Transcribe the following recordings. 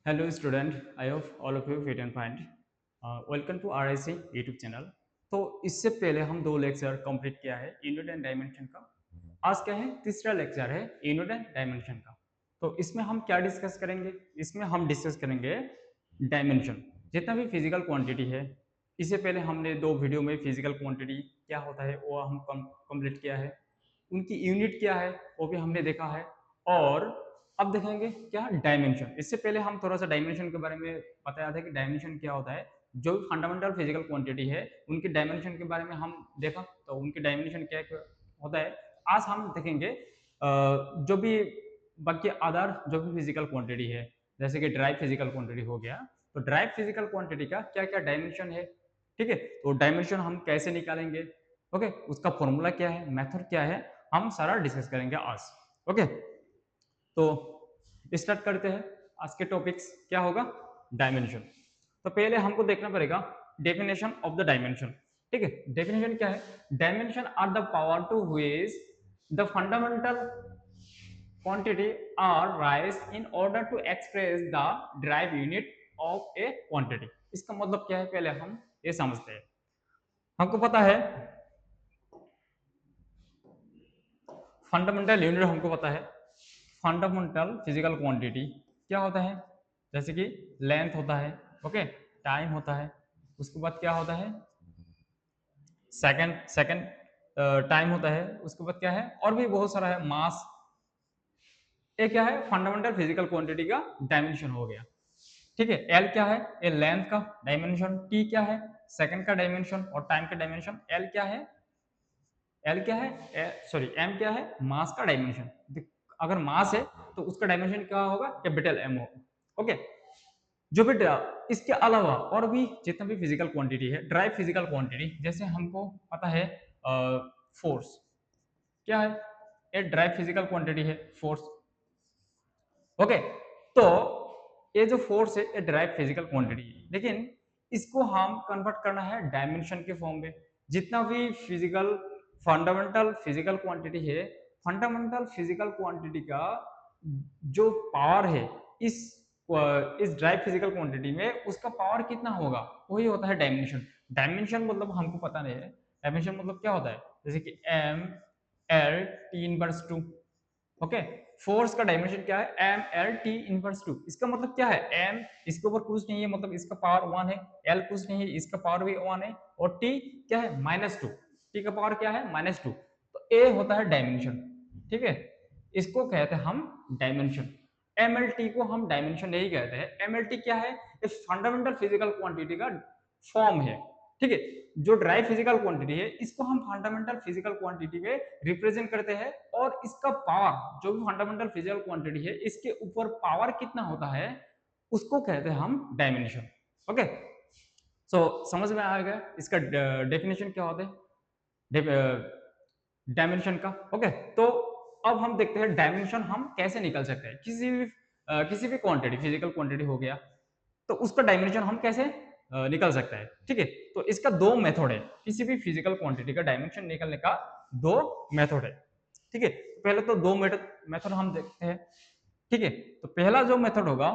Hello student, I hope all of you fit and fine. Welcome to RIC YouTube channel. तो इससे पहले हम दो लेक्चर कंप्लीट किया है यूनिट एंड डायमेंशन का। आज क्या है, तीसरा लेक्चर है यूनिट एंड डायमेंशन का। तो इसमें हम क्या डिस्कस करेंगे? इसमें हम डिस्कस करेंगे डायमेंशन, जितना भी फिजिकल क्वांटिटी है। इससे पहले हमने दो वीडियो में फिजिकल क्वांटिटी क्या होता है वो हम कंप्लीट किया है, उनकी यूनिट क्या है वो भी हमने देखा है। और अब देखेंगे क्या डायमेंशन। इससे पहले हम थोड़ा सा डायमेंशन के बारे में बताया था कि डायमेंशन क्या होता है। जो फंडामेंटल फिजिकल क्वांटिटी है उनकी डायमेंशन के बारे में हम देखा, तो उनकी डायमेंशन क्या होता है आज हम देखेंगे। जो भी बाकी अदर जो भी फिजिकल क्वांटिटी है, जैसे कि ड्राई फिजिकल क्वांटिटी हो गया, तो ड्राई फिजिकल क्वांटिटी का क्या क्या डायमेंशन है, ठीक है। तो डायमेंशन हम कैसे निकालेंगे, ओके, उसका फॉर्मूला क्या है, मेथड क्या है, हम सारा डिस्कस करेंगे आज। ओके, तो स्टार्ट करते हैं। आज के टॉपिक्स क्या होगा, डायमेंशन। तो पहले हमको देखना पड़ेगा डेफिनेशन ऑफ द डायमेंशन, ठीक है। डेफिनेशन क्या है? Dimension are the power to which the fundamental quantity are raised in order to express the derived unit of a quantity। इसका मतलब क्या है पहले हम ये समझते हैं। हमको पता है फंडामेंटल यूनिट, हमको पता है फंडामेंटल फिजिकल क्वांटिटी क्या होता है। जैसे कि लेंथ होता है, ओके, टाइम होता है, उसके बाद क्या होता है सेकंड सेकंड टाइम होता है, उसके बाद क्या है और भी बहुत सारा है, मास। ये क्या है, फंडामेंटल फिजिकल क्वांटिटी का डायमेंशन हो गया, ठीक है। एल क्या है, ये लेंथ का डायमेंशन। टी क्या है, सेकंड का डायमेंशन और टाइम का डायमेंशन। एल क्या है, एल क्या है, सॉरी एम क्या है, मास का डायमेंशन। अगर मास है तो उसका डायमेंशन क्या होगा, कैपिटल एम होगा, ओके। जो भी इसके अलावा और भी जितना भी फिजिकल क्वांटिटी है, ड्राई फिजिकल क्वांटिटी, जैसे हमको पता है फोर्स क्या है, ये ड्राई फिजिकल क्वांटिटी है फोर्स, ओके। तो ये जो फोर्स है ये ड्राइव फिजिकल क्वांटिटी है, लेकिन इसको हम कन्वर्ट करना है डायमेंशन के फॉर्म में। जितना भी फिजिकल फंडामेंटल फिजिकल क्वांटिटी है, फंडामेंटल फिजिकल क्वांटिटी का जो पावर है इस इस ड्राइव फिजिकल क्वांटिटी में, उसका पावर कितना होगा वही होता है डायमेंशन। डायमेंशन मतलब हमको पता नहीं है, डायमेंशन मतलब क्या होता है, जैसे कि M L T inverse two, okay. Force का डायमेंशन क्या है, M L T inverse two. इसका मतलब क्या है, एम इसके ऊपर कुछ नहीं है, मतलब इसका पावर वन है, एल कुछ नहीं है, इसका पावर भी वन है, और टी क्या है माइनस टू, टी का पावर क्या है माइनस टू। तो ए होता है डायमेंशन, ठीक है। इसको कहते हैं हम डायमेंशन। एम एल टी को हम डायमेंशन नहीं कहते हैं। एम एल टी क्या है, इस फंडामेंटल फिजिकल क्वांटिटी का फॉर्म है, ठीक है। जो ड्राई फिजिकल क्वांटिटी है इसको हम फंडामेंटल फिजिकल क्वांटिटी में रिप्रेजेंट करते हैं, और इसका पावर जो भी फंडामेंटल फिजिकल क्वांटिटी है इसके ऊपर पावर कितना होता है उसको कहते हैं हम डायमेंशन, ओके। सो समझ में आ गया इसका डेफिनेशन क्या होता है डायमेंशन का, ओके। तो अब हम देखते हैं डायमेंशन हम कैसे निकल सकते हैं। किसी भी क्वांटिटी फिजिकल क्वांटिटी हो गया, तो उसका डायमेंशन हम कैसे निकल सकता है, ठीक है। तो इसका दो मेथड है, किसी भी फिजिकल क्वांटिटी का डायमेंशन निकलने का दो मेथड है, ठीक है। पहले तो दो मेथड हम देखते हैं, ठीक है। तो पहला जो मेथड होगा,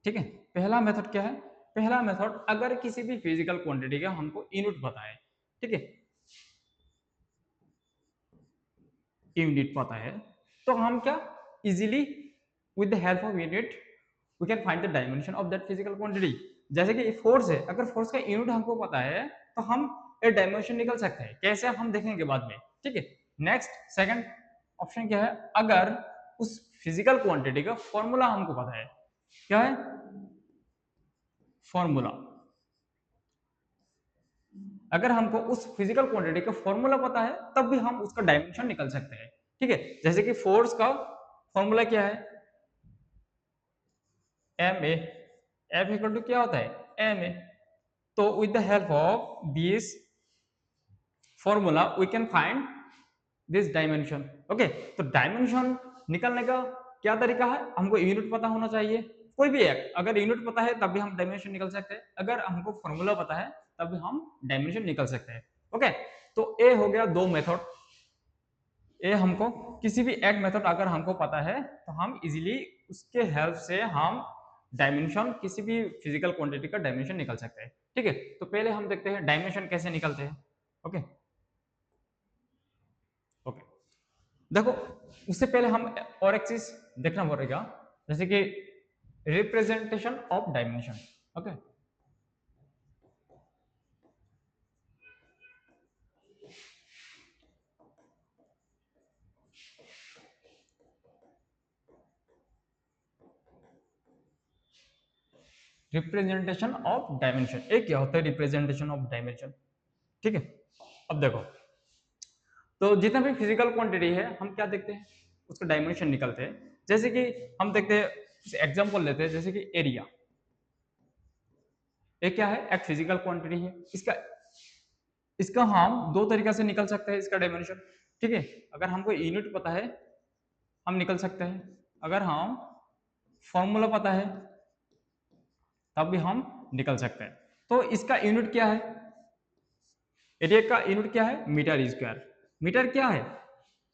ठीक है, पहला मेथड क्या है, पहला मेथड अगर किसी भी फिजिकल क्वांटिटी का हमको यूनिट पता है, ठीक है, यूनिट पता है, तो हम क्या easily with the help of unit we can find the dimension of that physical quantity. जैसे कि फोर्स है, अगर फोर्स का यूनिट हमको पता है तो हम एक डायमेंशन निकल सकते हैं, कैसे हम देखेंगे बाद में, ठीक है। नेक्स्ट सेकंड ऑप्शन क्या है, अगर उस फिजिकल क्वांटिटी का फॉर्मूला हमको पता है, क्या है फॉर्मूला, अगर हमको उस फिजिकल क्वांटिटी का फॉर्मूला पता है तब भी हम उसका डायमेंशन निकल सकते हैं, ठीक है। जैसे कि फोर्स का फॉर्मूला क्या है, M A, F equal to क्या होता है एम ए। तो with the help of this formula we can find this dimension, okay. तो डायमेंशन निकलने का क्या तरीका है, हमको यूनिट पता होना चाहिए, कोई भी एक, अगर यूनिट पता है तब भी हम डायमेंशन निकल सकते हैं, अगर हमको फॉर्मूला पता है तब भी हम डायमेंशन निकल सकते हैं, ओके। तो ए हो गया दो मेथड, ये हमको किसी भी एक मेथड अगर हमको पता है तो हम इजीली उसके हेल्प से हम डायमेंशन, किसी भी फिजिकल क्वांटिटी का डायमेंशन निकल सकते हैं। ठीक है, तो पहले हम देखते हैं डायमेंशन कैसे निकलते हैं। ओके ओके, देखो उससे पहले हम और एक चीज देखना पड़ेगा, जैसे कि representation of dimension. Okay, representation of dimension, एक क्या होता है रिप्रेजेंटेशन ऑफ डायमेंशन। ठीक है, अब देखो, तो जितना भी फिजिकल क्वांटिटी है हम क्या देखते हैं, उसका डायमेंशन निकलते हैं। जैसे कि हम देखते हैं, एग्जांपल लेते हैं, जैसे कि एरिया। ये क्या है, एक फिजिकल क्वांटिटी है। इसका इसका हम दो तरीका से निकल सकते हैं इसका डायमेंशन। ठीक है, अगर हमको यूनिट पता है हम निकल सकते हैं, अगर हम फॉर्मूला पता है तब भी हम निकल सकते हैं। तो इसका यूनिट क्या है, एरिया का यूनिट क्या है, मीटर स्क्वायर। मीटर क्या है,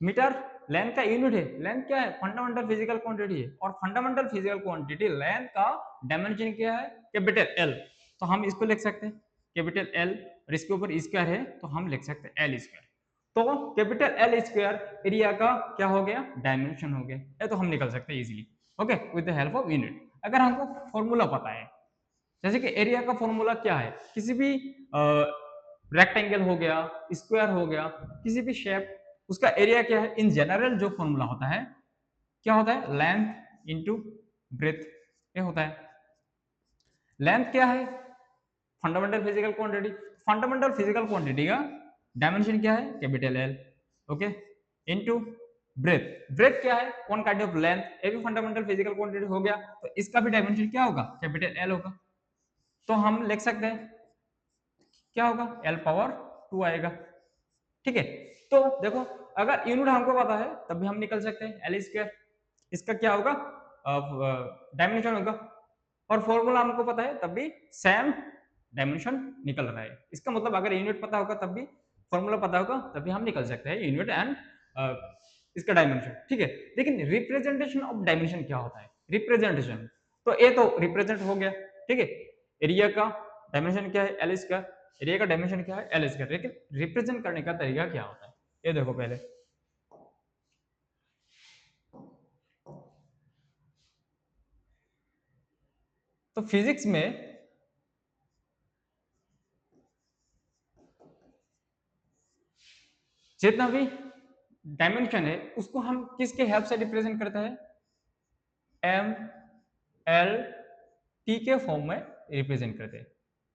मीटर लेंथ का यूनिट है। लेंथ क्या है, फंडामेंटल फिजिकल क्वांटिटी है, और फंडामेंटल फिजिकल क्वांटिटी लेंथ का डायमेंशन क्या है, कैपिटल एल। तो हम इसको लिख सकते हैं कैपिटल एल, और इसके ऊपर स्क्वायर है तो हम लिख सकते हैं एल स्क्वायर। तो कैपिटल एल स्क्वायर एरिया का क्या हो गया, डायमेंशन हो गया। ये तो हम निकल सकते हैं easily, okay, with the help of unit. अगर हमको फॉर्मूला पता है, जैसे कि एरिया का फॉर्मूला क्या है, किसी भी रेक्टेंगल हो गया, स्क्वायर हो गया, किसी भी शेप, उसका एरिया क्या है, इन जनरल जो फॉर्मूला होता है क्या होता है, लेंथ इंटू ब्रेथ, ये होता है। लेंथ क्या है, fundamental physical quantity. Fundamental physical quantity का डायमेंशन क्या है, capital L, okay, into breadth. Breadth क्या है, वन काइंड ऑफ लेंथ, ये भी फंडामेंटल फिजिकल क्वांटिटी हो गया, तो इसका भी डायमेंशन क्या होगा, कैपिटल एल होगा। तो हम लिख सकते हैं क्या होगा, एल पावर 2 आएगा। ठीक है, तो देखो अगर यूनिट हमको पता है तब भी हम निकल सकते हैं एल स्क्वायर, इसका क्या होगा, डायमेंशन होगा, और फॉर्मूला हमको पता है तब भी सेम डायमेंशन निकल रहा है। इसका मतलब अगर यूनिट पता होगा तब भी, फॉर्मूला पता होगा तब भी हम निकल सकते हैं यूनिट एंड इसका डायमेंशन। ठीक है, लेकिन रिप्रेजेंटेशन ऑफ डायमेंशन क्या होता है, रिप्रेजेंटेशन, तो ये तो रिप्रेजेंट हो गया। ठीक है, एरिया का डायमेंशन क्या है, एल स्क्वायर, एरिया का डायमेंशन क्या है, एल स्क्वायर, लेकिन रिप्रेजेंट करने का तरीका क्या होता है, ये देखो पहले। तो फिजिक्स में जितना भी डायमेंशन है उसको हम किसके हेल्प से रिप्रेजेंट करते हैं, एम एल टी के फॉर्म में रिप्रेजेंट करते हैं।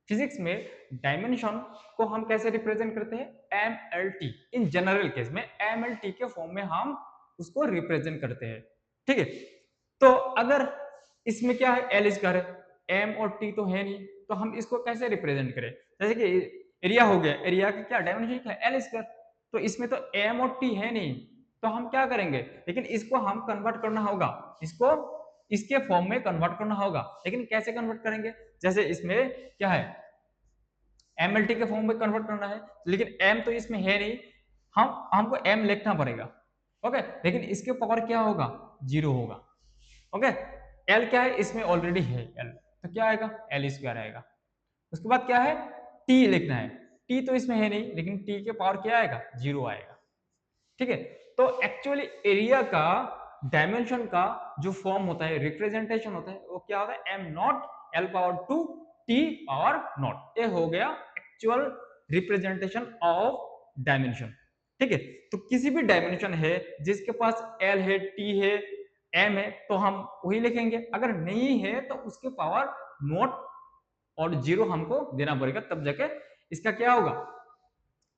फिजिक्स में डायमेंशन को हम कैसे रिप्रेजेंट करते हैं, M L T, in general case में एम एल टी के फॉर्म में हम उसको रिप्रेजेंट करते हैं। ठीक है, तो अगर इसमें क्या है, एल स्क्वायर है, एम और टी तो है नहीं, तो हम इसको कैसे रिप्रेजेंट करें, जैसे कि एरिया हो गया, एरिया का क्या डायमेंशन क्या है, एल स्क्वायर, तो इसमें तो एम और टी है नहीं, तो हम क्या करेंगे, लेकिन इसको हम कन्वर्ट करना होगा, इसको इसके फॉर्म में कन्वर्ट करना होगा, लेकिन कैसे कन्वर्ट करेंगे, जैसे इसमें क्या है, एम एल टी के फॉर्म में कन्वर्ट करना है, लेकिन एम तो इसमें है नहीं, हमको एम लिखना पड़ेगा, ओके, लेकिन इसके पावर क्या होगा, जीरो होगा, ओके। एल क्या है, इसमें ऑलरेडी है एल, तो क्या आएगा, एल स्क्वायर आएगा। उसके बाद क्या है, टी लिखना है, टी तो इसमें है नहीं, लेकिन टी के पावर क्या आएगा, जीरो आएगा। ठीक है, तो एक्चुअली एरिया का डायमेंशन का जो फॉर्म होता है, रिप्रेजेंटेशन होता है, वो क्या होता है, am naught L power 2 T power not, ये हो गया एक्चुअल रिप्रेजेंटेशन ऑफ डायमेंशन। ठीक है, तो किसी भी डायमेंशन है जिसके पास एल है, टी है, एम है, तो हम वही लिखेंगे, अगर नहीं है तो उसके पावर नॉट और जीरो हमको देना पड़ेगा, तब जाके इसका क्या होगा,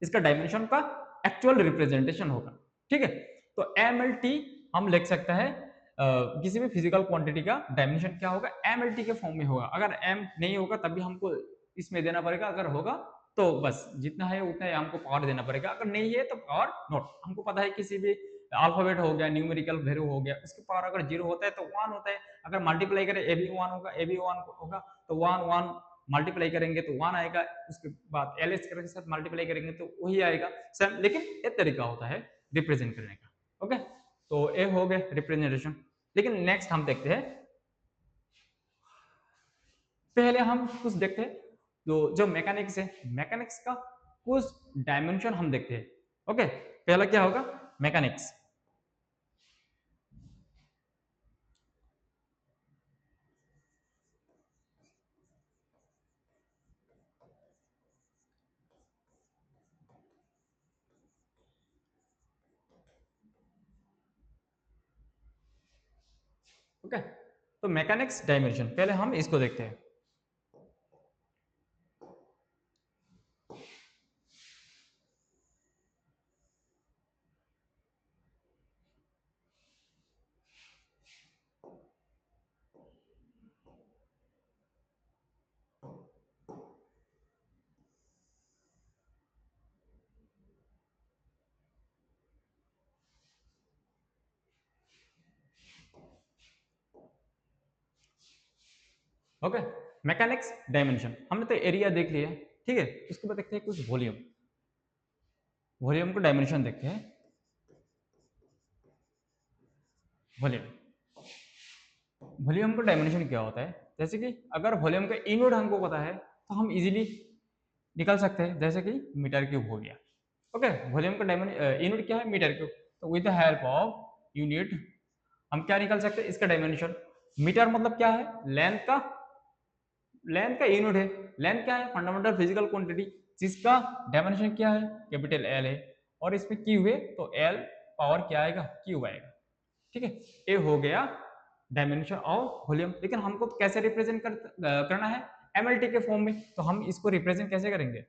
इसका डायमेंशन का एक्चुअल रिप्रेजेंटेशन होगा। ठीक है, तो एम एल टी हम लिख सकते हैं, किसी भी फिजिकल क्वांटिटी का डायमेंशन क्या होगा, एम एल टी के फॉर्म में होगा, अगर एम नहीं होगा तब भी हमको इसमें देना पड़ेगा, अगर होगा तो बस जितना है उतना ही हमको पावर देना पड़ेगा, अगर नहीं है तो पावर नॉट। हमको पता है किसी भी अल्फाबेट हो गया, न्यूमेरिकल वैल्यू हो गया, उसकी पावर अगर जीरो होता है तो वन होता है, अगर मल्टीप्लाई करें ए भी वन होगा, ए भी वन होगा, तो वन वन मल्टीप्लाई करेंगे तो वन आएगा, उसके बाद एल स्क्वायर के साथ मल्टीप्लाई करेंगे तो वही आएगा सेम, लेकिन एक तरीका होता है रिप्रेजेंट करने का। ओके, तो ये हो गया रिप्रेजेंटेशन। लेकिन नेक्स्ट हम देखते हैं, पहले हम कुछ देखते हैं जो मैकेनिक्स है, मैकेनिक्स का कुछ डायमेंशन हम देखते हैं। ओके, पहला क्या होगा, मैकेनिक्स। ओके, तो मैकेनिक्स डायमेंशन पहले हम इसको देखते हैं। ओके, मैकेनिक्स डायमेंशन हमने तो एरिया देख लिया, ठीक है। उसके बाद देखते हैं कुछ वॉल्यूम, वॉल्यूम को डायमेंशन देखते हैं। वॉल्यूम, वॉल्यूम का डायमेंशन क्या होता है, जैसे कि अगर वॉल्यूम का यूनिट हमको पता है तो हम इजीली निकाल सकते हैं, जैसे कि मीटर क्यूब हो गया। ओके, वॉल्यूम का डायमेंशन यूनिट क्या है, मीटर क्यूब। तो with the help of unit हम क्या निकाल सकते हैं, इसका डायमेंशन। मीटर मतलब क्या है, लेंथ का यूनिट है। लेंथ क्या है, फंडामेंटल फिजिकल क्वांटिटी, जिसका डायमेंशन क्या है, कैपिटल एल है। और इसमें क्यू है तो एल पावर क्या आएगा, क्यूब आएगा। ठीक है, ये हो गया डायमेंशन ऑफ वॉल्यूम। लेकिन हमको कैसे रिप्रेजेंट करना है, एमएलटी के फॉर्म में। तो हम इसको रिप्रेजेंट कैसे करेंगे,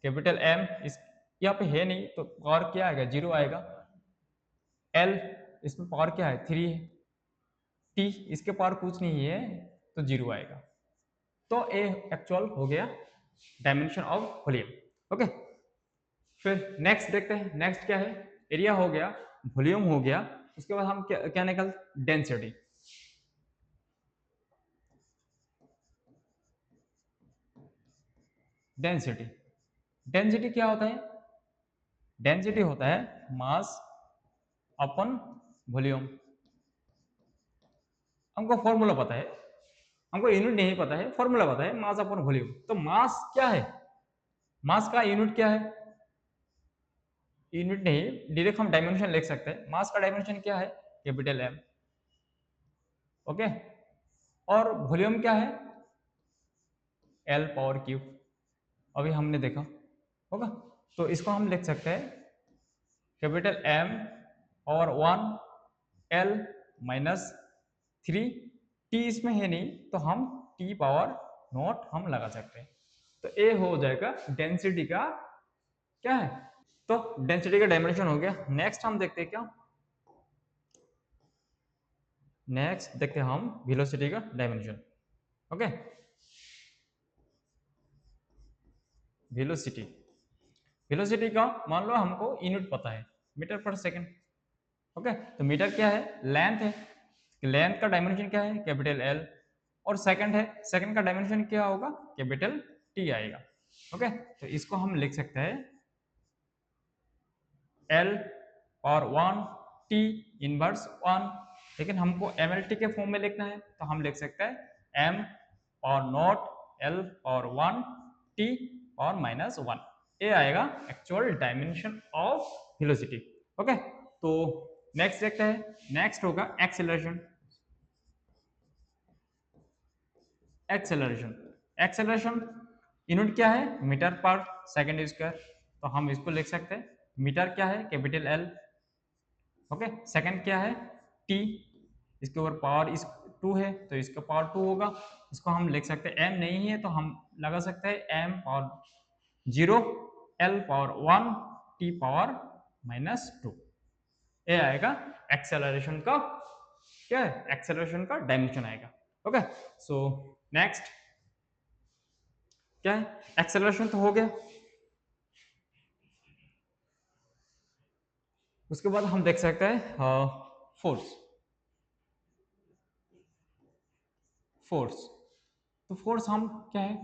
कैपिटल एम इस यहाँ पे है नहीं तो पावर क्या आएगा, जीरो आएगा। एल इसमें पावर क्या है, थ्री है। टी इसके पावर कुछ नहीं है तो जीरो आएगा। तो ए एक्चुअल हो गया डायमेंशन ऑफ वॉल्यूम। ओके, फिर नेक्स्ट देखते हैं, नेक्स्ट क्या है, एरिया हो गया, वॉल्यूम हो गया। उसके बाद हम क्या निकल, डेंसिटी। डेंसिटी, डेंसिटी क्या होता है, डेंसिटी होता है मास अपन वॉल्यूम। हमको फॉर्मूला पता है, हमको यूनिट नहीं पता है, फॉर्मूला पता है, मास अपन वॉल्यूम। तो मास क्या है, मास का यूनिट क्या है, यूनिट नहीं, डायरेक्ट हम डायमेंशन लिख सकते हैं। मास का डायमेंशन क्या है, कैपिटल एम। ओके, और वॉल्यूम क्या है, एल पावर क्यूब। अभी हमने देखा होगा, तो इसको हम लिख सकते हैं कैपिटल एम और one, L minus three. T इसमें है नहीं तो हम टी पावर नॉट हम लगा सकते हैं। तो ए हो जाएगा डेंसिटी का क्या है, तो डेंसिटी का डायमेंशन हो गया। नेक्स्ट हम देखते हैं क्या, नेक्स्ट देखते हैं हम वेलोसिटी का डायमेंशन। ओके, वेलोसिटी, वेलोसिटी का मान लो हमको यूनिट पता है, मीटर पर सेकंड। ओके, तो मीटर क्या है, लेंथ है, लेंथ का डायमेंशन क्या है, कैपिटल एल। और सेकंड है, सेकंड का डायमेंशन क्या होगा, कैपिटल टी आएगा। ओके, तो इसको हम लिख सकते हैं एल और वन, टी इनवर्स वन। लेकिन हमको एमएलटी के फॉर्म में लिखना है तो हम लिख सकते हैं एम और नॉट एल और वन, टी और माइनस वन। ये आएगा actual dimension of velocity. Okay, तो नेक्स्ट देखते हैं, नेक्स्ट होगा एक्सेलरेशन। एक्सेलरेशन, एक्सेलरेशन यूनिट क्या है, मीटर पर सेकंड स्क्वायर। तो हम इसको लिख सकते हैं, मीटर क्या है, कैपिटल एल। ओके, सेकंड क्या है, टी, इसके ऊपर पावर इस टू है तो इसका पावर टू होगा। इसको हम लिख सकते हैं, एम नहीं है तो हम लगा सकते हैं M power zero, L power one, T power minus two. ये आएगा एक्सेलरेशन का क्या है, एक्सेलरेशन का डायमेंशन आएगा। ओके, सो नेक्स्ट क्या है, एक्सेलरेशन तो हो गया। उसके बाद हम देख सकते हैं फोर्स। फोर्स, तो फोर्स हम क्या है,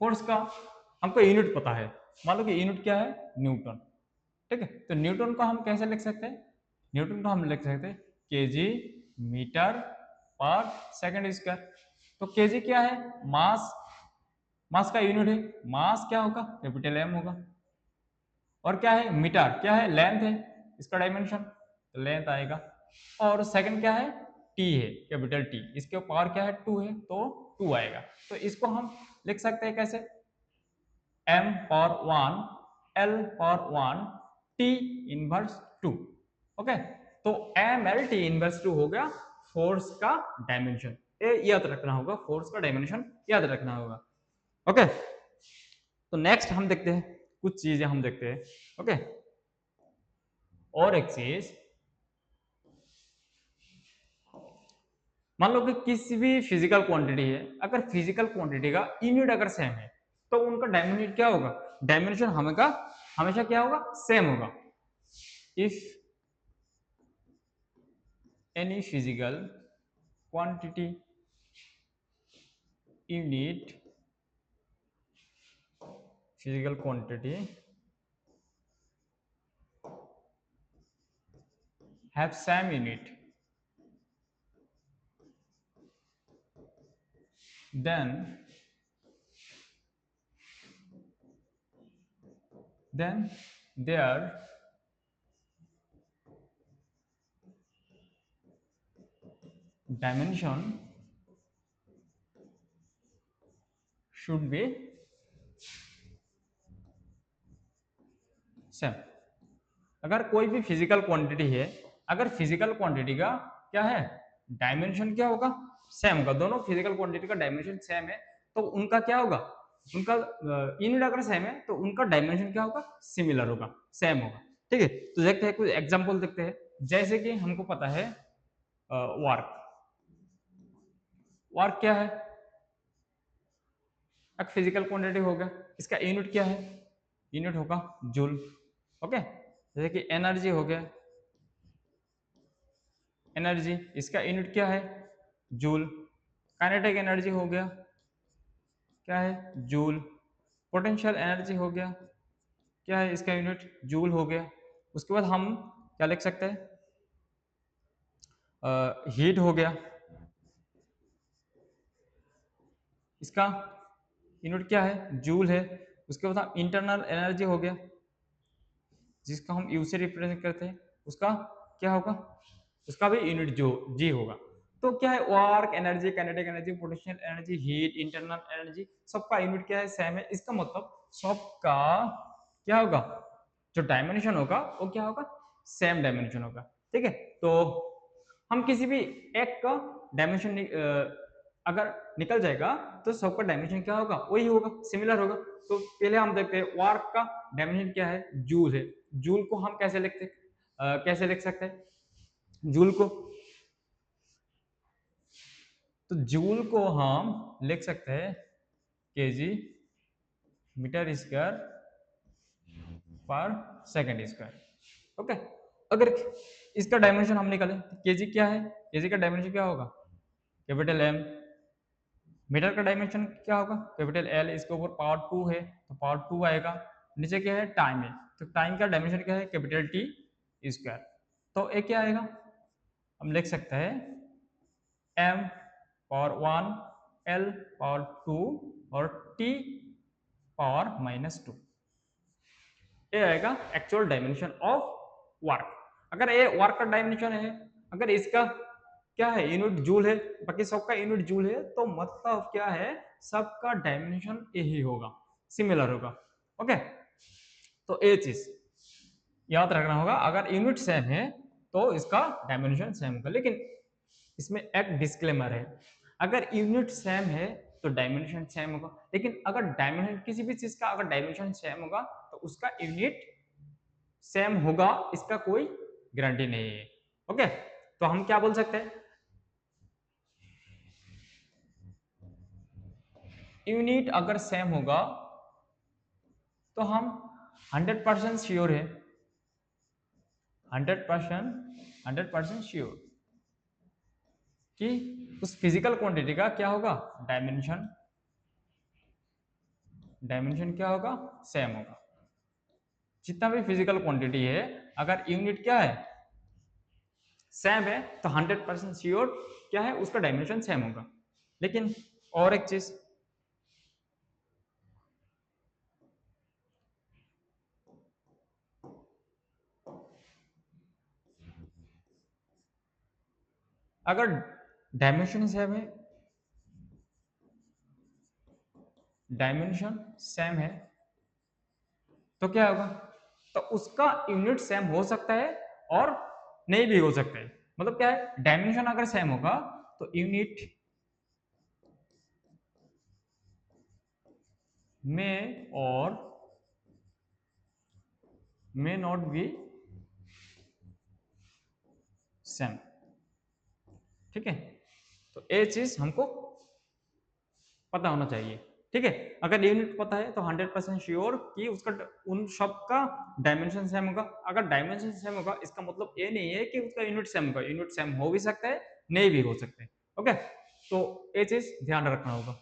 फोर्स का हमको यूनिट पता है। मान लो कि यूनिट क्या है, न्यूटन। ठीक है। तो न्यूटन को हम कैसे लिख सकते हैं? न्यूटन को हम लिख सकते हैं केजी मीटर पर सेकंड स्क्वायर। तो केजी क्या है? मास, मास का यूनिट है। मास क्या होगा? कैपिटल एम होगा। और क्या है? मीटर क्या है? लेंथ है, इसका डायमेंशन, तो लेंथ आएगा। और सेकंड क्या है? टी है, कैपिटल टी, इसके पावर क्या है? 2 है, तो 2 आएगा। तो इसको हम लिख सकते हैं कैसे? m power 1 l power 1 t inverse 2। Okay, तो m l t इनवर्स 2 हो गया फोर्स का डायमेंशन। ये याद रखना होगा, फोर्स का डायमेंशन याद रखना होगा। ओके, तो नेक्स्ट हम देखते हैं, कुछ चीजें हम देखते हैं। ओके, और एक चीज, मान लो कि किसी भी फिजिकल क्वांटिटी है, अगर फिजिकल क्वांटिटी का यूनिट अगर सेम है तो उनका डायमेंशन क्या होगा? डायमेंशन हमेशा क्या होगा? सेम होगा। If any physical quantity unit physical quantity have same unit, then their dimension should be same। अगर कोई भी फिजिकल क्वांटिटी है, अगर फिजिकल क्वांटिटी का क्या है? डायमेंशन क्या होगा? सेम होगा। दोनों फिजिकल क्वांटिटी का डायमेंशन सेम है, तो उनका क्या होगा? उनका यूनिट अगर सेम है तो उनका डायमेंशन क्या होगा? सिमिलर होगा, सेम होगा। ठीक है, तो देखते हैं कुछ एग्जांपल देखते हैं। जैसे कि हमको पता है वर्क, वर्क क्या है? एक फिजिकल क्वांटिटी हो गया, इसका यूनिट क्या है? यूनिट होगा जूल। ओके, जैसे कि एनर्जी हो गया, एनर्जी इसका यूनिट क्या है? जूल। काइनेटिक एनर्जी हो गया, क्या है? जूल। पोटेंशियल एनर्जी हो गया, क्या है? इसका यूनिट जूल हो गया। उसके बाद हम क्या लिख सकते हैं? हीट हो गया, इसका यूनिट क्या है? जूल है। उसके बाद हम इंटरनल एनर्जी हो गया, जिसका हम यू से रिप्रेजेंट करते हैं, उसका क्या होगा? उसका भी यूनिट जो जी होगा। तो क्या है? Work, energy, kinetic energy, potential energy, heat, internal energy, सबका यूनिट क्या है? सेम है। इसका मतलब सबका क्या होगा? जो डायमेंशन होगा वो क्या होगा? सेम डायमेंशन होगा। ठीक है, तो हम किसी भी एक का डायमेंशन अगर निकल जाएगा तो सबका डायमेंशन क्या होगा? वही होगा, सिमिलर होगा। तो पहले हम देखते हैं वर्क का डायमेंशन क्या है? जूल है। जूल को हम कैसे लिखते हैं? कैसे लिख सकते हैं जूल को? तो जूल को हम लिख सकते हैं केजी मीटर स्क्वायर पर सेकंड स्क्वायर। ओके, अगर इसका डायमेंशन हम निकालें, केजी क्या है? केजी का डायमेंशन क्या होगा? Capital M. मीटर का डायमेंशन क्या होगा? Capital L. इसके ऊपर पावर 2 है तो पावर 2 आएगा। नीचे क्या है? टाइम है, तो टाइम का डायमेंशन क्या है? Capital T square. तो ये क्या आएगा? हम लिख सकते हैं m पावर 1 l पावर 2 और t पावर -2। ये आएगा एक्चुअल डायमेंशन ऑफ वर्क। अगर ये वर्क का डायमेंशन है, अगर इसका क्या है? यूनिट जूल है, बाकी सबका यूनिट जूल है, तो मतलब क्या है? सबका डायमेंशन यही होगा, सिमिलर होगा। ओके, तो ये चीज याद रखना होगा, अगर यूनिट सेम है तो इसका डायमेंशन सेम होगा। लेकिन इसमें एक डिस्क्लेमर है, अगर यूनिट सेम है तो डायमेंशन सेम होगा, लेकिन अगर डायमेंशन किसी भी चीज का अगर डायमेंशन सेम होगा तो उसका यूनिट सेम होगा, इसका कोई गारंटी नहीं है। ओके, तो हम क्या बोल सकते हैं? यूनिट अगर सेम होगा तो हम 100% श्योर है, 100% श्योर कि उस फिजिकल क्वांटिटी का क्या होगा? डायमेंशन क्या होगा? सेम होगा। जितना भी फिजिकल क्वांटिटी है, अगर यूनिट क्या है, सेम है, तो 100% श्योर क्या है, उसका डायमेंशन सेम होगा। लेकिन और एक चीज, अगर डायमेंशन सेम है, डायमेंशन सेम है, तो क्या होगा, तो उसका यूनिट सेम हो सकता है और नहीं भी हो सकता है। मतलब क्या है, डायमेंशन अगर सेम होगा तो यूनिट में और मे नॉट बी सेम। ठीक है, तो ये चीज हमको पता होना चाहिए। ठीक है, अगर यूनिट पता है तो 100% श्योर कि उसका उन सब का डायमेंशन सेम होगा। अगर डायमेंशन सेम होगा इसका मतलब ये नहीं है कि उसका यूनिट सेम होगा, यूनिट सेम हो भी सकता है, नहीं भी हो सकता है। ओके, तो ये चीज ध्यान रखना होगा।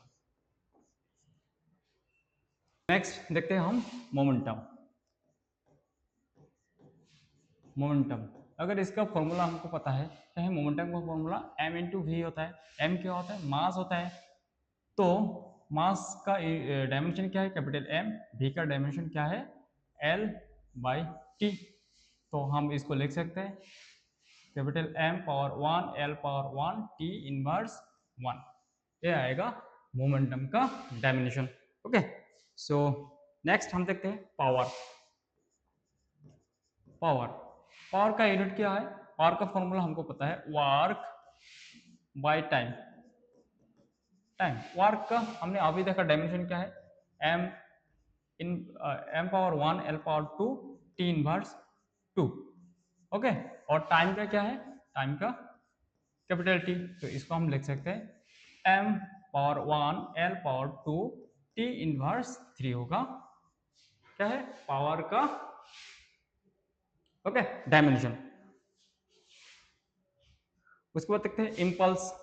नेक्स्ट देखते हैं हम मोमेंटम। मोमेंटम, अगर इसका फॉर्मूला हमको पता है, क्या है मोमेंटम का फॉर्मूला, m इंटू वी होता है। m क्या होता है, मास होता है। तो मास का डायमेंशन क्या है, कैपिटल M, v का डायमेंशन क्या है, L बाई टी। तो हम इसको लिख सकते हैं capital M power 1 L power 1 T inverse 1। ये आएगा मोमेंटम का डायमेंशन। ओके, सो नेक्स्ट हम देखते हैं पावर। पावर, पावर का यूनिट क्या है, पावर का फॉर्मूला हमको पता है, work by time. Time, work का हमने अभी देखा डायमेंशन क्या है, m इन m power 1 L power 2 T inverse 2। Okay, और टाइम का क्या है, टाइम का कैपिटल T, तो इसको हम लिख सकते हैं m power 1 L power 2 T inverse 3 होगा, क्या है, पावर का ओके डायमेंशन। उसके बाद देखते हैं इम्पल्स।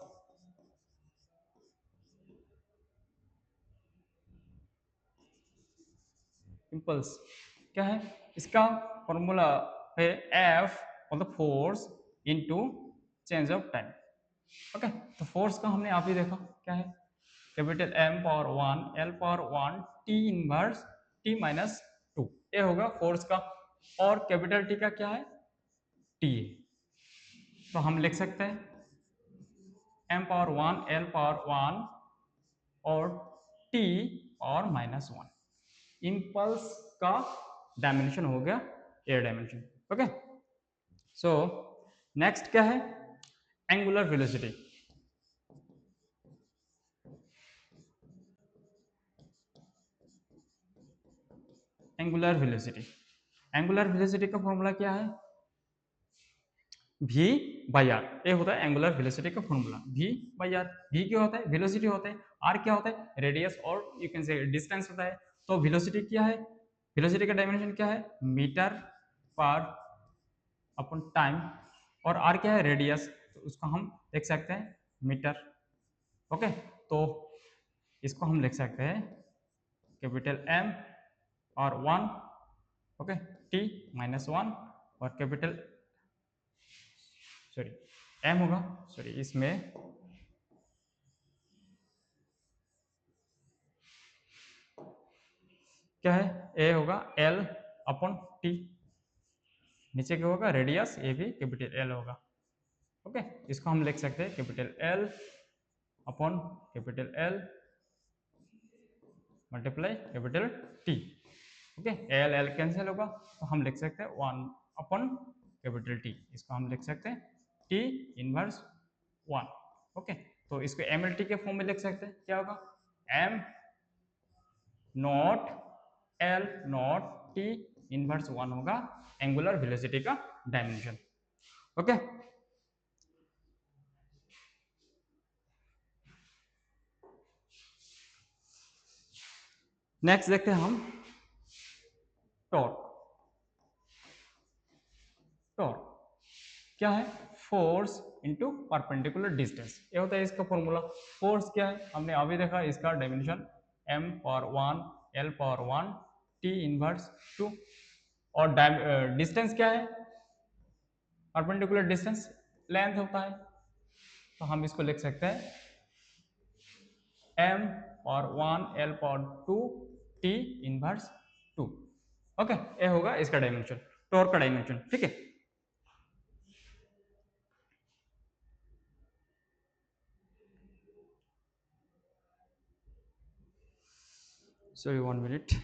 इम्पल्स क्या है, इसका फॉर्मूला है F मतलब force into change of time. Okay, तो फोर्स का हमने आप ही देखा क्या है, capital M power 1 L power 1 T inverse T minus 2, ये होगा फोर्स का। और कैपिटल T का क्या है, T, तो हम लिख सकते हैं M पावर 1 L पावर 1 और T और माइनस 1। इम्पल्स का डायमेंशन हो गया air dimension. Okay, so next क्या है, angular velocity. Angular velocity, angular velocity का फॉर्मूला क्या है, v बाई आर, ये होता है एंगुलर वेलोसिटी का formula, v by R. v क्या होता है, वेलोसिटी होता है, r क्या होता है, रेडियस और यू कैन से डिस्टेंस होता है। तो वेलोसिटी क्या है, वेलोसिटी का डायमेंशन क्या है, मीटर पर अपन टाइम, और r क्या है, रेडियस, तो उसको हम देख सकते हैं मीटर। ओके, तो इसको हम लिख सकते हैं कैपिटल M और 1, ओके, T माइनस 1 और कैपिटल सॉरी M होगा, सॉरी इसमें क्या है, A होगा L अपॉन T, नीचे क्या होगा रेडियस, ये भी कैपिटल L होगा। ओके, इसको हम लिख सकते हैं capital L upon capital L multiply capital T। Okay, L L cancel होगा, तो हम लिख सकते हैं 1 अपॉन कैपिटल T, इसको हम लिख सकते हैं T इनवर्स 1। ओके, तो इसको MLT के फॉर्म में लिख सकते हैं, क्या होगा, M not L not T inverse 1 होगा एंगुलर वेलोसिटी का डायमेंशन। ओके, नेक्स्ट देखते हैं हम टॉर्क। टॉर्क क्या है, फोर्स इनटू परपेंडिकुलर डिस्टेंस, ये होता है इसका फॉर्मूला। फोर्स क्या है, हमने अभी देखा, इसका dimension m power 1 L power 1 T inverse 2। और डिस्टेंस क्या है, परपेंडिकुलर डिस्टेंस लेंथ होता है, तो हम इसको लिख सकते हैं m और 1 l power 2 t inverse 2। Okay, ये होगा इसका डायमेंशन, टॉर्क का डायमेंशन। ठीक है, सॉरी 1 मिनट।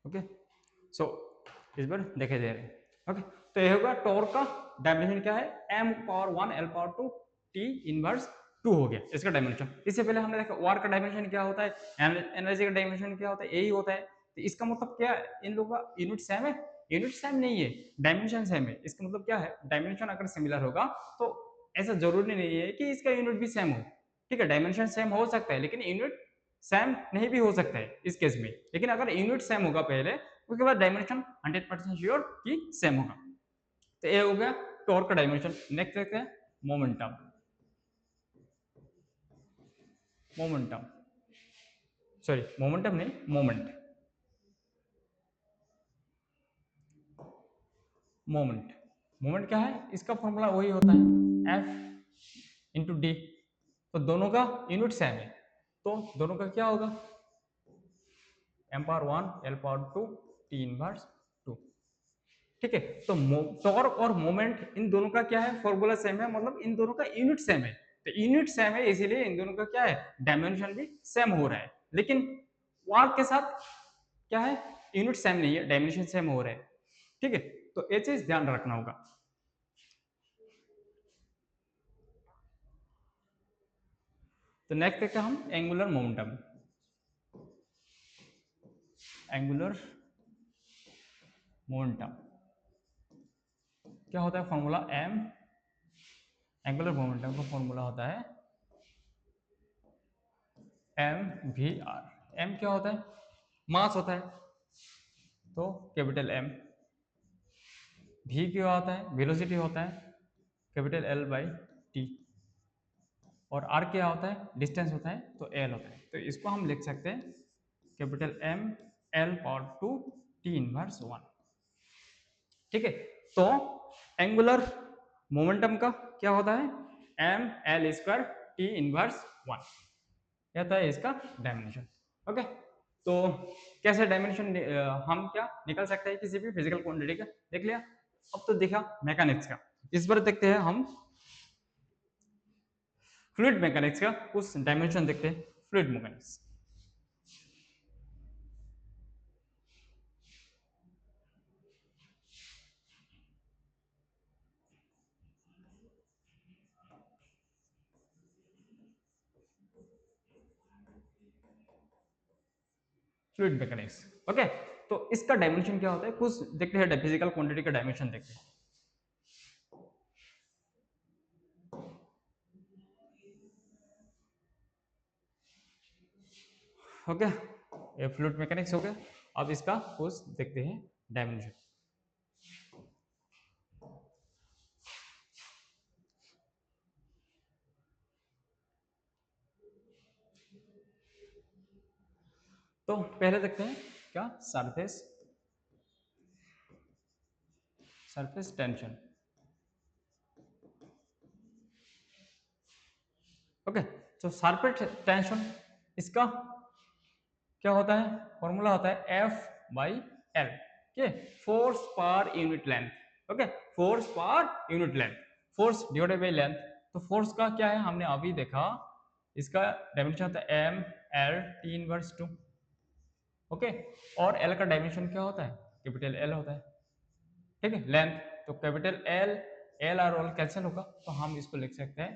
ओके, सो इस बार देखे दे रहे हैं। ओके, तो ये होगा टॉर्क का डायमेंशन क्या है, m power 1 l power 2 t inverse 2 हो गया इसका डायमेंशन। इससे पहले हमने देखा वार का डायमेंशन क्या होता है, एनर्जी का डायमेंशन क्या होता है, यही होता है। तो इसका मतलब क्या है, इन लोगों का यूनिट सेम है, यूनिट सेम नहीं है, डायमेंशन सेम है। इसका मतलब क्या है, डायमेंशन अगर सिमिलर होगा तो ऐसा जरूरी नहीं है कि इसका यूनिट भी सेम हो। ठीक है, डायमेंशन सेम हो सकता है लेकिन यूनिट सेम नहीं भी हो सकता है इस केस में। लेकिन अगर यूनिट सेम होगा पहले, उसके बाद डायमेंशन 100% श्योर कि सेम होगा। तो ये हो गया टॉर्क का डायमेंशन। नेक्स्ट देखते हैं मोमेंटम। मोमेंटम सॉरी मोमेंटम नहीं, मोमेंट। मोमेंट मोमेंट क्या है, इसका फॉर्मूला वही होता है F इंटू डी। तो दोनों का यूनिट सेम है, तो दोनों का क्या होगा, m power 1 l power 2 t inverse 2। ठीक है, तो टॉर्क और मोमेंट इन दोनों का क्या है, फॉर्मूला सेम है, मतलब इन दोनों का यूनिट सेम है। तो यूनिट सेम है इसीलिए इन दोनों का क्या है, डायमेंशन भी सेम हो रहा है। लेकिन वार्क के साथ क्या है, यूनिट सेम नहीं है, डायमेंशन सेम हो रहा है। ठीक है, तो ये चीज ध्यान रखना होगा। तो नेक्स्ट देखते हैं हम एंगुलर मोमेंटम। एंगुलर मोमेंटम क्या होता है, फॉर्मूला m, एंगुलर मोमेंटम का फॉर्मूला होता है mvr। m क्या होता है, मास होता है, तो कैपिटल M। v क्या होता है, वेलोसिटी होता है, कैपिटल L बाई टी। और r क्या होता है, डिस्टेंस होता है, तो L होता है। तो इसको हम लिख सकते हैं capital M L power 2 t inverse 1। ठीक है, तो एंगुलर मोमेंटम का क्या होता है, m l square t inverse 1, यह होता है इसका डायमेंशन। ओके, तो कैसे डायमेंशन हम क्या निकल सकते हैं किसी भी फिजिकल क्वांटिटी का, देख लिया। अब तो देखा मैकेनिक्स का, इस बार देखते हैं हम फ्लूइड मैकेनिक्स का कुछ डायमेंशन देखते हैं। Fluid mechanics, fluid mechanics. Okay, तो इसका डायमेंशन क्या होता है, कुछ देखते हैं फिजिकल क्वांटिटी का डायमेंशन देखते हैं। ओके, ये फ्लूइड मैकेनिक्स हो गया। अब इसका कुछ देखते हैं डायमेंशन। तो पहले देखते हैं क्या, सरफेस, सरफेस टेंशन। ओके, तो सरफेस टेंशन इसका क्या होता है, फॉर्मूला होता है F बाई एल। ठीक है, force per unit length. Okay, force per unit length, force divided by length. तो फोर्स का क्या है, हमने अभी देखा, इसका डायमेंशन होता है m l t inverse 2। Okay, और L का डायमेंशन क्या होता है, कैपिटल L होता है। ठीक है, लेंथ, तो कैपिटल L, L और L कैंसिल होगा, तो हम इसको लिख सकते हैं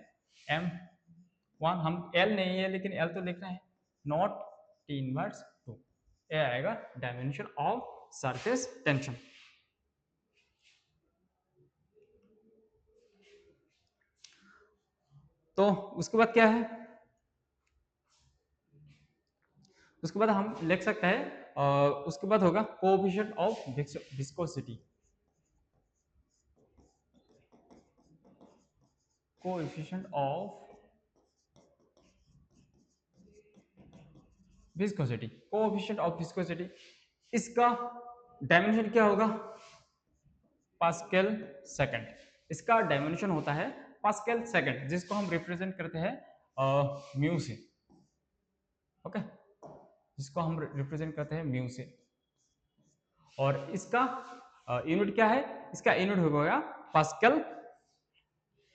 m1, हम L नहीं है लेकिन L तो लिखना है, नॉट t इनवर्स 2। ये आएगा डायमेंशन ऑफ सरफेस टेंशन। तो उसके बाद क्या है, उसके बाद हम लिख सकते हैं उसके बाद होगा coefficient of viscosity, coefficient of viscosity, coefficient of viscosity, इसका डायमेंशन क्या होगा, पास्कल सेकंड। इसका डायमेंशन होता है पास्कल सेकंड, जिसको हम रिप्रेजेंट करते हैं म्यू से, ओके, जिसको हम रिप्रेजेंट करते हैं म्यू से। और इसका यूनिट क्या है, इसका यूनिट होगा पास्कल,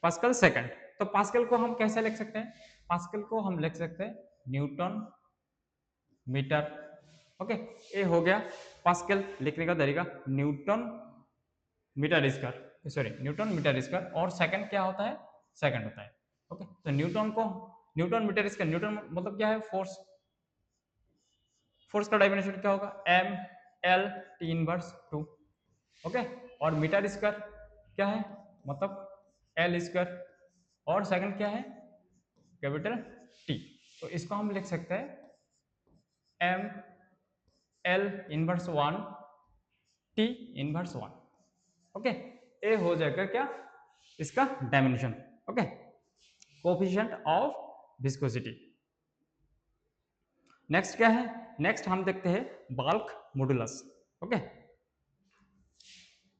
पास्कल सेकंड। तो पास्कल को हम कैसे लिख सकते हैं, पास्कल को हम लिख सकते हैं न्यूटन मीटर, ओके। ये हो गया पास्कल लिखने का तरीका, newton metre square, sorry newton metre square. और सेकंड क्या होता है, सेकंड होता है, ओके। तो न्यूटन को न्यूटन मीटर स्क्वायर, न्यूटन मतलब क्या है, फोर्स, फोर्स का डायमेंशन क्या होगा, M L T inverse 2, okay. और मीटर स्क्वायर क्या है, मतलब एल स्क्वायर। और सेकंड क्या है, कैपिटल टी। तो इसको हम लिख सकते हैं M L inverse 1 T inverse 1, okay. ये हो जाएगा क्या, इसका dimension, okay, coefficient of viscosity. Next क्या है, नेक्स्ट हम देखते हैं बल्क मॉडुलस, ओके।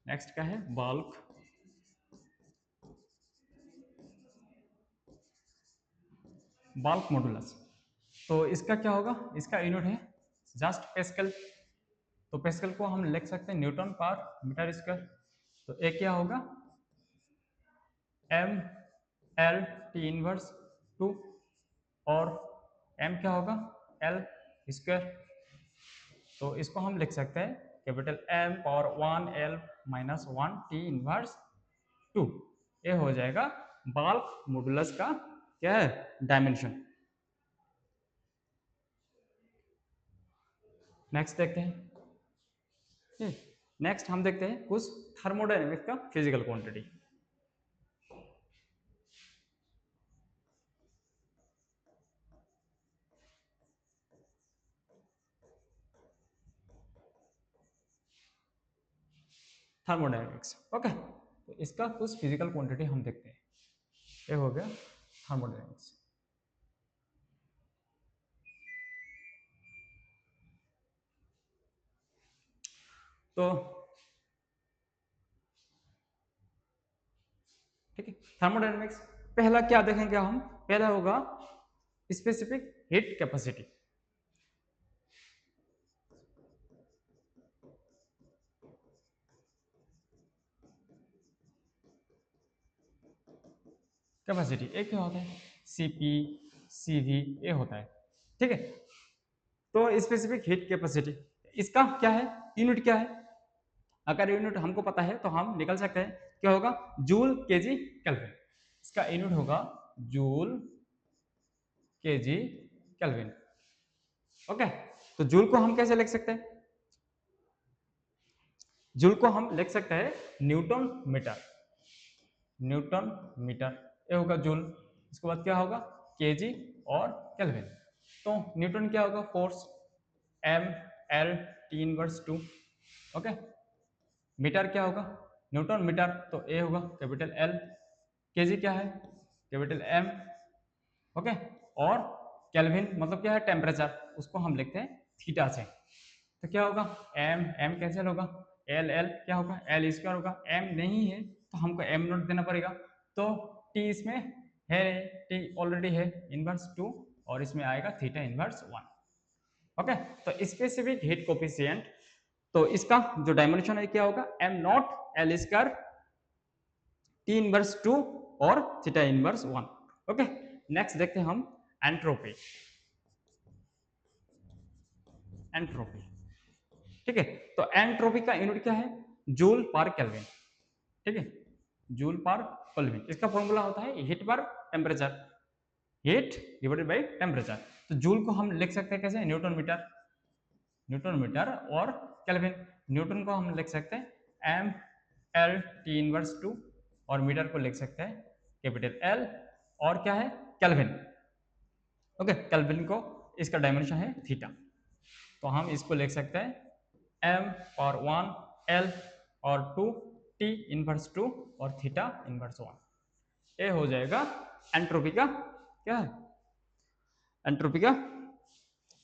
नेक्स्ट क्या है, बल्क बल्क मॉडुलस। तो इसका क्या होगा, इसका यूनिट है जस्ट पेस्कल। तो पेस्कल को हम लिख सकते हैं न्यूटन पर मीटर स्क्वायर। तो एक क्या होगा, एम एल टी इनवर्स 2, और एम क्या होगा, एल स्क्वायर। तो इसको हम लिख सकते हैं capital M power 1 L minus 1 T inverse 2। ये हो जाएगा बल्क मॉडुलस का क्या है, डायमेंशन। नेक्स्ट देखते हैं, नेक्स्ट हम देखते हैं कुछ थर्मोडायनेमिक्स का फिजिकल क्वांटिटी। Thermodynamics, okay. तो इसका कुछ फिजिकल क्वांटिटी हम देखते हैं। ये हो गया थर्मोडायनेमिक्स। तो ठीक है, थर्मोडायनेमिक्स पहला क्या देखेंगे हम, पहला होगा स्पेसिफिक हीट कैपेसिटी। कैपेसिटी एक क्या होता है, सीपी सीवी ए होता है, ठीक है। तो स्पेसिफिक हीट कैपेसिटी, इसका क्या है, यूनिट क्या है, अगर यूनिट हमको पता है तो हम निकल सकते हैं, क्या होगा, जूल केजी केल्विन। इसका यूनिट होगा जूल केजी केल्विन, ओके। तो जूल को हम कैसे लिख सकते हैं, जूल को हम लिख सकते हैं न्यूटन मीटर, न्यूटन मीटर, ये होगा जूल। इसके बाद क्या होगा, केजी और केल्विन। तो न्यूटन क्या होगा, force, M L T inverse 2, okay. Metre क्या होगा, न्यूटन मीटर, तो ए होगा कैपिटल एल। केजी क्या है, कैपिटल एम, ओके। और केल्विन मतलब क्या है, टेम्परेचर, उसको हम लिखते हैं थीटा से। तो क्या होगा, एम एम कैंसिल होगा, एल एल क्या होगा, एल स्क्वायर होगा। एम नहीं है तो हमको एम नोट देना पड़ेगा। तो टी इसमें है, टी ऑलरेडी है इनवर्स 2, और इसमें आएगा थीटा इनवर्स 1, ओके। तो स्पेसिफिक हीट कोफिशिएंट, तो इसका जो डायमेंशन है क्या होगा, am naught L square T inverse 2 और थीटा इनवर्स 1, ओके। नेक्स्ट देखते हैं हम एंट्रोपी, एंट्रोपी, ठीक है। तो एंट्रोपी का यूनिट क्या है, जूल पर केल्विन, ठीक है, जूल पर केल्विन। इसका फॉर्मूला होता है हीट पर temperature, heat divided by temperature. तो जूल को हम लिख सकते हैं कैसे, न्यूटन मीटर, न्यूटन मीटर, और केल्विन, न्यूटन को हम लिख सकते हैं एम एल टी इनवर्स 2, और मीटर को लिख सकते हैं कैपिटल एल और क्या है केल्विन। ओके, केल्विन को इसका डायमेंशन है थीटा, तो हम इसको लिख सकते हैं m और 1 l और 2 t इनवर्स 2 और थीटा इनवर्स 1। ये हो जाएगा एंट्रोपी का क्या है, एंट्रोपी का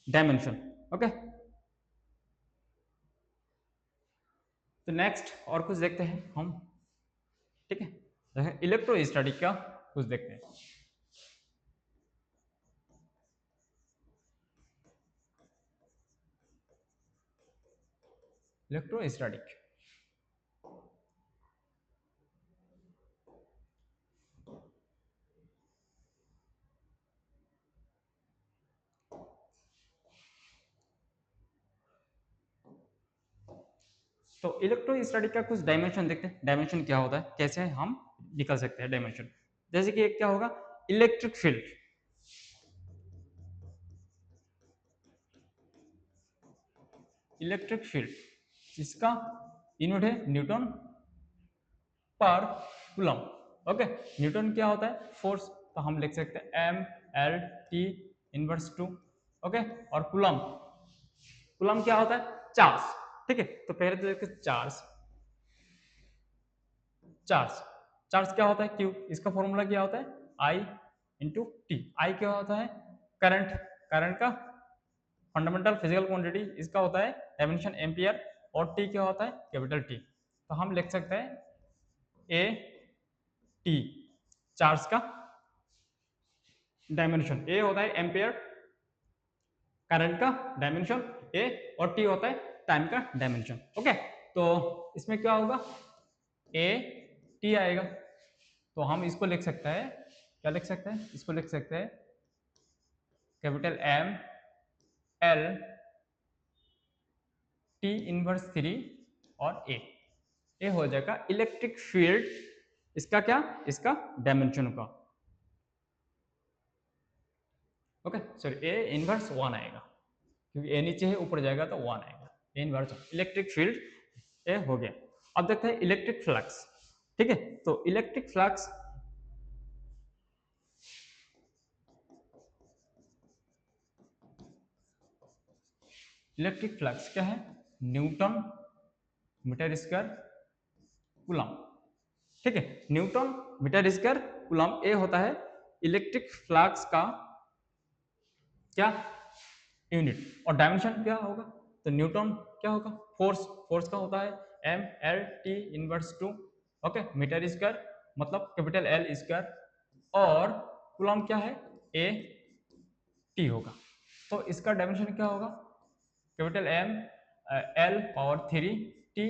डायमेंशन। ओके, तो नेक्स्ट और कुछ देखते हैं हम, ठीक है, इलेक्ट्रोस्टैटिक का कुछ देखते हैं। इलेक्ट्रोस्टैटिक, तो इलेक्ट्रोस्टैटिक का कुछ डायमेंशन देखते हैं, डायमेंशन क्या होता है, कैसे हम निकल सकते हैं डायमेंशन। जैसे कि एक क्या होगा, इलेक्ट्रिक फील्ड, इलेक्ट्रिक फील्ड जिसका यूनिट है newton per coulomb. Okay, newton क्या होता है फोर्स, तो हम लिख सकते हैं M L T inverse 2। Okay, और कूलम, कूलम क्या होता है चार्ज। ठीक है, तो पहले तो देखते चार्ज, चार्ज, चार्ज क्या होता है क्यू, इसका फॉर्मूला क्या होता है आई इंटू टी। आई क्या होता है करंट, करंट का फंडामेंटल फिजिकल क्वांटिटी, इसका होता है डायमेंशन एम्पियर, और टी क्या होता है कैपिटल टी। तो हम लिख सकते हैं ए टी चार्ज का डायमेंशन, ए होता है एम्पियर करंट का डायमेंशन ए, और टी होता है टाइम का डायमेंशन। ओके, तो इसमें क्या होगा ए टी आएगा, तो हम इसको लिख सकते हैं, क्या लिख सकते हैं, इसको लिख सकते हैं capital M L T inverse 3 और ए हो जाएगा इलेक्ट्रिक फील्ड, इसका क्या, इसका डायमेंशन का। ओके, सॉरी ए इनवर्स 1 आएगा, क्योंकि ए नीचे है ऊपर जाएगा तो 1 आएगा, ए इनवर्स इलेक्ट्रिक फील्ड ए हो गया। अब देखते हैं इलेक्ट्रिक फ्लक्स। ठीक है, तो इलेक्ट्रिक फ्लक्स, इलेक्ट्रिक फ्लक्स क्या है न्यूटन मीटर स्क्वायर कूलम। ठीक है, न्यूटन मीटर स्क्वायर कूलम ए होता है इलेक्ट्रिक फ्लक्स का क्या यूनिट, और डायमेंशन क्या होगा, तो न्यूटन क्या होगा फोर्स, फोर्स का होता है M L T inverse 2। Okay, metre square मतलब कैपिटल एल स्क्वायर, और कूलम क्या है ए टी होगा, तो इसका डायमेंशन क्या होगा capital M L power 3 T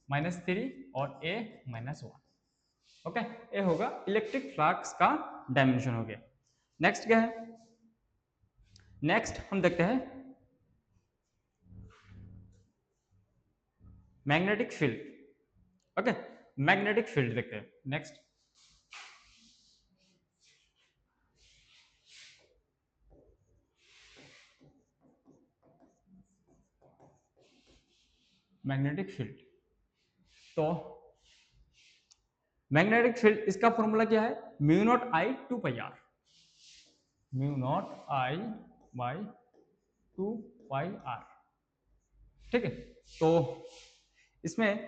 minus 3 और ए माइनस 1। ओके, ये होगा इलेक्ट्रिक फ्लक्स का डायमेंशन हो गया। नेक्स्ट क्या है, नेक्स्ट हम देखते हैं magnetic field. Okay, magnetic field देखते हैं नेक्स्ट। मैग्नेटिक फील्ड, तो मैग्नेटिक फील्ड इसका फॉर्मूला क्या है mu naught I 2 pi R, mu naught I by 2 pi R. ठीक है, तो इसमें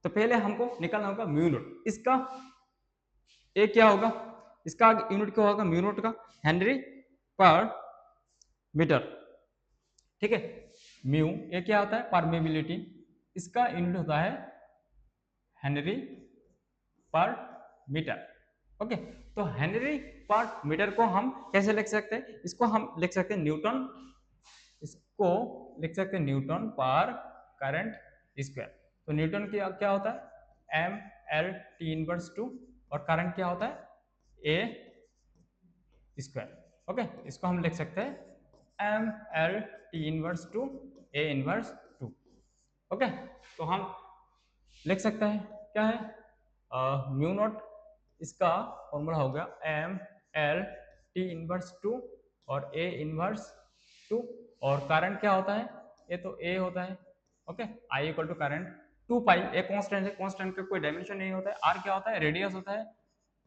तो पहले हमको निकालना होगा म्यू नॉट, इसका ए क्या होगा, इसका यूनिट क्या होगा म्यू नॉट का हेनरी पर मीटर। ठीक है, म्यू ये क्या होता है परमेबिलिटी, इसका यूनिट होता है हेनरी पर मीटर। ओके, तो हेनरी पर मीटर को हम कैसे लिख सकते हैं, इसको हम लिख सकते हैं न्यूटन, इसको लिख सकते हैं न्यूटन पर करंट स्क्वायर। तो न्यूटन की क्या होता है एम एल टी इनवर्स 2, और करंट क्या होता है ए स्क्वायर। ओके, इसको हम लिख सकते हैं M L T inverse 2 A inverse 2। Okay, तो हम लिख सकते हैं क्या है म्यू नॉट, इसका फॉर्मूला हो गया एम एल टी इनवर्स 2 और ए इनवर्स 2, और करंट क्या होता है ये तो ए होता है okay, I equal to current 2 pi एक कांस्टेंट है, कांस्टेंट का कोई डायमेंशन नहीं होता है, आर क्या होता है, रेडियस होता है,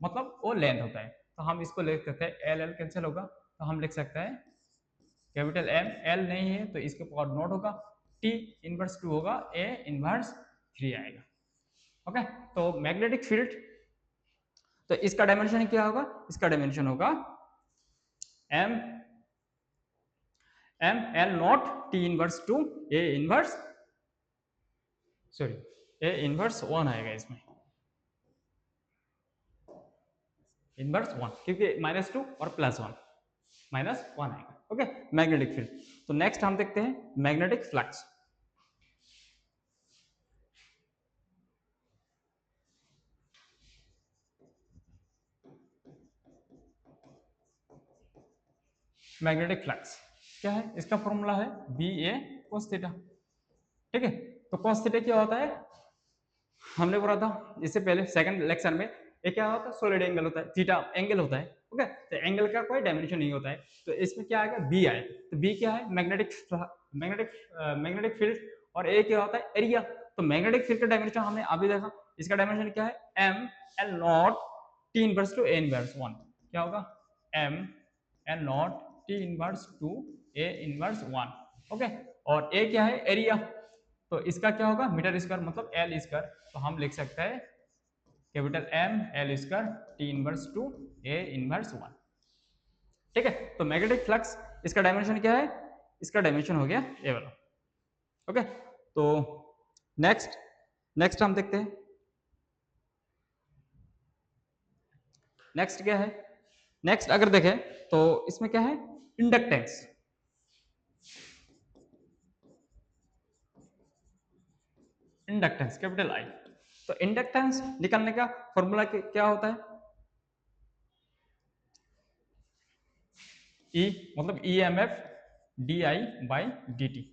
मतलब वो लेंथ होता है, तो हम इसको लिख सकते हैं एल एल कैंसिल होगा, तो हम लिख सकते हैं कैपिटल एम, एल नहीं है तो इसके पावर नोट होगा, टी इनवर्स 2 होगा, ए इनवर्स 3 आएगा। ओके, तो मैग्नेटिक फील्ड, तो इसका डायमेंशन क्या होगा, इसका डायमेंशन होगा M M L naught T inverse 2 A inverse sorry A inverse 1 आएगा इसमें, इनवर्स 1 क्योंकि -2 और +1 -1 आएगा। Okay, magnetic field. तो नेक्स्ट हम देखते हैं मैग्नेटिक फ्लक्स। मैग्नेटिक फ्लक्स क्या है, इसका फॉर्मूला है बी ए कोस थीटा। ठीक है, तो कोस थीटा क्या होता है, हमने बोला था इससे पहले सेकंड लेक्चर में, ये क्या होता है, सॉलिड एंगल होता है, थीटा एंगल होता है। ओके, तो एंगल का कोई डायमेंशन नहीं होता है, तो इसमें क्या आएगा, बी आए, तो बी क्या है, मैग्नेटिक मैग्नेटिक मैग्नेटिक फील्ड, और ए क्या होता है, एरिया। तो मैग्नेटिक फील्ड का डायमेंशन हमने अभी देखा, इसका डायमेंशन क्या है, M L naught T inverse two A inverse 1, क्या होगा, M L naught T inverse two A inverse 1। Okay, और ए क्या है, एरिया, तो इसका क्या होगा, मीटर स्क्वायर मतलब एल स्क्वायर, तो हम लिख सकते हैं capital M L square T inverse two A inverse 1। ठीक है, तो मैग्नेटिक फ्लक्स इसका डायमेंशन क्या है, इसका डायमेंशन हो गया ए वाला। ओके, तो नेक्स्ट नेक्स्ट हम देखते हैं, नेक्स्ट क्या है, नेक्स्ट अगर देखें तो इसमें क्या है, इंडक्टेंस। इंडक्टेंस कैपिटल आई, तो इंडक्टेंस निकालने का फॉर्मूला क्या होता है, ई मतलब E M F D I by D T.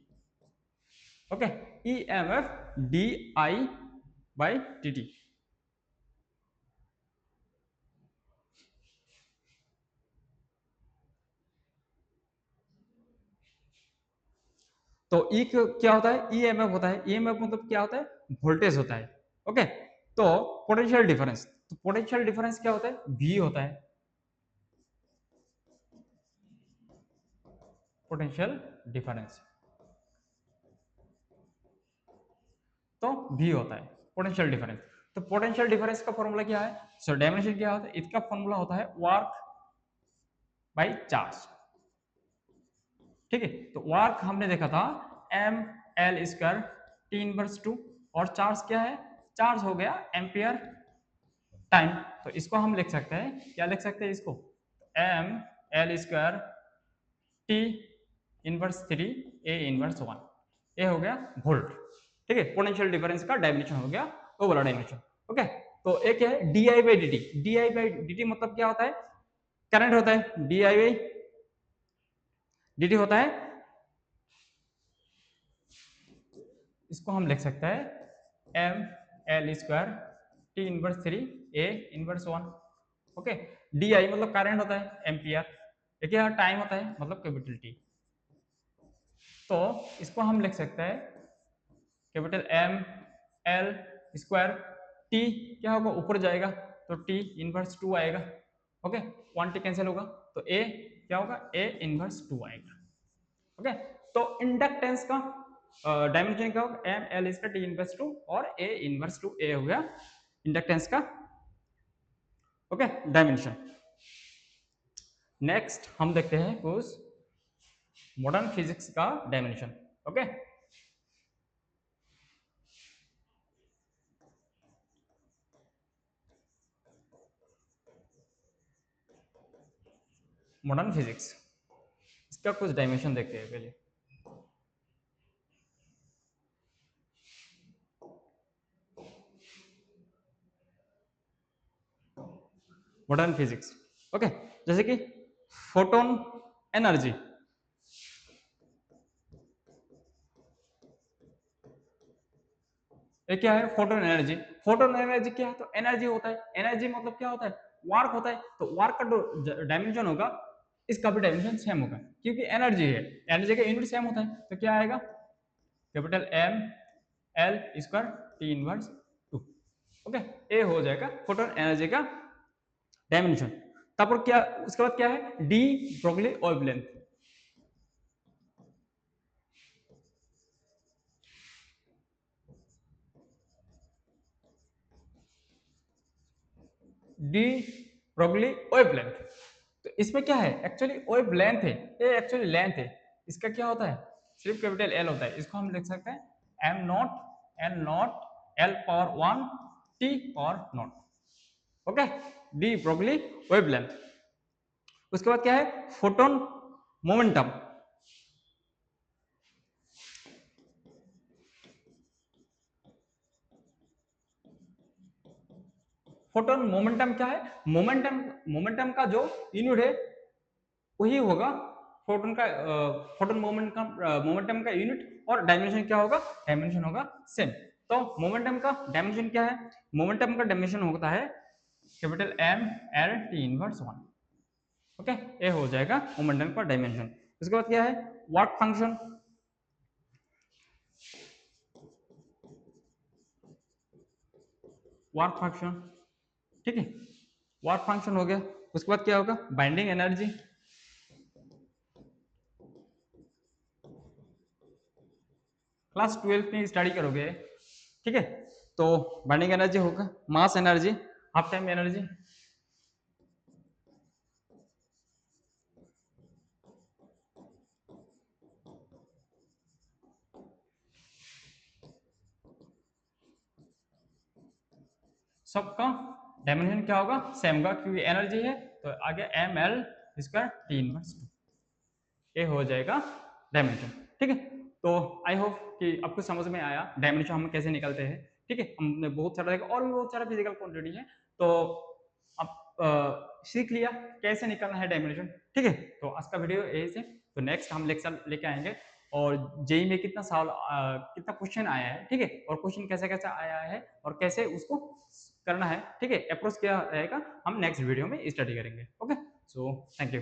Okay, E M F D I by D T. तो ई क्या होता है, ई एम एफ होता है, ई एम एफ मतलब क्या होता है, वोल्टेज होता है। ओके, तो पोटेंशियल डिफरेंस, तो पोटेंशियल डिफरेंस क्या होता है, वी होता है, पोटेंशियल डिफरेंस, तो वी होता है पोटेंशियल डिफरेंस। तो पोटेंशियल डिफरेंस का फॉर्मूला क्या है, सो डायमेंशन क्या होता है, इसका फॉर्मूला होता है वर्क बाई चार्ज। ठीक है, तो वर्क हमने देखा था M L square T inverse 2, और चार्ज क्या है, चार्ज हो गया एम्पियर टाइम, तो इसको हम लिख सकते हैं, क्या लिख सकते हैं इसको, M L square T inverse 3 A inverse 1, ये हो गया वोल्ट। ठीक है, पोटेंशियल डिफरेंस का डायमेंशन हो गया वो वाला डायमेंशन। ओके, तो एक है D I by D T, D I by D T मतलब क्या होता है, करंट होता है, D I by D T होता है, इसको हम लिख सकते हैं M L square T inverse 3 A inverse 1। Okay, D I मतलब करंट होता है, एम्पियर, देखिए टाइम होता है मतलब कैपिटल टी, तो इसको हम लिख सकते हैं capital M L square T क्या होगा, ऊपर जाएगा तो टी इनवर्स 2 आएगा। ओके, 1 टी कैंसिल होगा, तो ए क्या होगा, ए इनवर्स 2 आएगा। ओके, तो इंडक्टेंस का डायमेंशन क्या होगा, एम एल इसका टी इनवर्स 2 और ए इनवर्स 2, ए हो गया इंडक्टेंस का ओके डायमेंशन। नेक्स्ट हम देखते हैं कुछ मॉडर्न फिजिक्स का डायमेंशन। ओके, मॉडर्न फिजिक्स, इसका कुछ डायमेंशन देखते हैं पहले। मॉडर्न फिजिक्स ओके, जैसे कि फोटोन एनर्जी, ये क्या है, फोटोन एनर्जी। फोटोन एनर्जी क्या है, तो एनर्जी होता है, एनर्जी मतलब क्या होता है, वर्क होता है, तो वर्क का जो डायमेंशन होगा इसका भी डायमेंशन सेम होगा, क्योंकि एनर्जी है, एनर्जी का यूनिट सेम होता है, तो क्या आएगा capital M L square T inverse 2। Okay, ये हो जाएगा फोटोन एनर्जी का डायमेंशन। तापर क्या, उसके बाद क्या है, de Broglie wavelength. De Broglie wavelength, तो इसमें क्या है, एक्चुअली वेव लेंथ है, ये एक्चुअली लेंथ है। इसका क्या होता है, सिर्फ कैपिटल एल होता है। इसको हम लिख सकते हैं am not an naught L power 1 T power not. Okay, de Broglie wavelength. उसके बाद क्या है, फोटोन मोमेंटम। फोटोन मोमेंटम क्या है, मोमेंटम का जो यूनिट है वही होगा फोटोन का, फोटोन मोमेंटम का यूनिट, और डायमेंशन क्या होगा, डायमेंशन होगा सेम। तो मोमेंटम का डायमेंशन क्या है, मोमेंटम का डायमेंशन होता है capital M L T inverse 1। Okay, ये हो जाएगा मोमेंटम का डायमेंशन। उसके बाद क्या है, वर्क फंक्शन। वर्क फंक्शन, ठीक है, वर्क फंक्शन हो गया। उसके बाद क्या होगा, बाइंडिंग एनर्जी। क्लास 12 में स्टडी करोगे, ठीक है। तो बाइंडिंग एनर्जी होगा, mass energy, half time energy. सबका डायमेंशन क्या होगा, सेम का, क्योंकि एनर्जी है। तो आगे M L square T inverse 2, ये हो जाएगा डायमेंशन, ठीक है। तो आई होप कि आपको समझ में आया डायमेंशन हम कैसे निकलते हैं, ठीक है। हमने बहुत सारा देखा, और भी बहुत सारा फिजिकल क्वांटिटी है, तो आप सीख लिया कैसे निकलना है डायमेंशन, ठीक है। तो आज का वीडियो यही से, तो नेक्स्ट हम लेक्चर लेके आएंगे, और जेई में कितना सवाल कितना क्वेश्चन आया है, ठीक है, और क्वेश्चन कैसे कैसे आया है और कैसे उसको करना है, ठीक है, अप्रोच क्या रहेगा, हम नेक्स्ट वीडियो में स्टडी करेंगे। Okay, so thank you.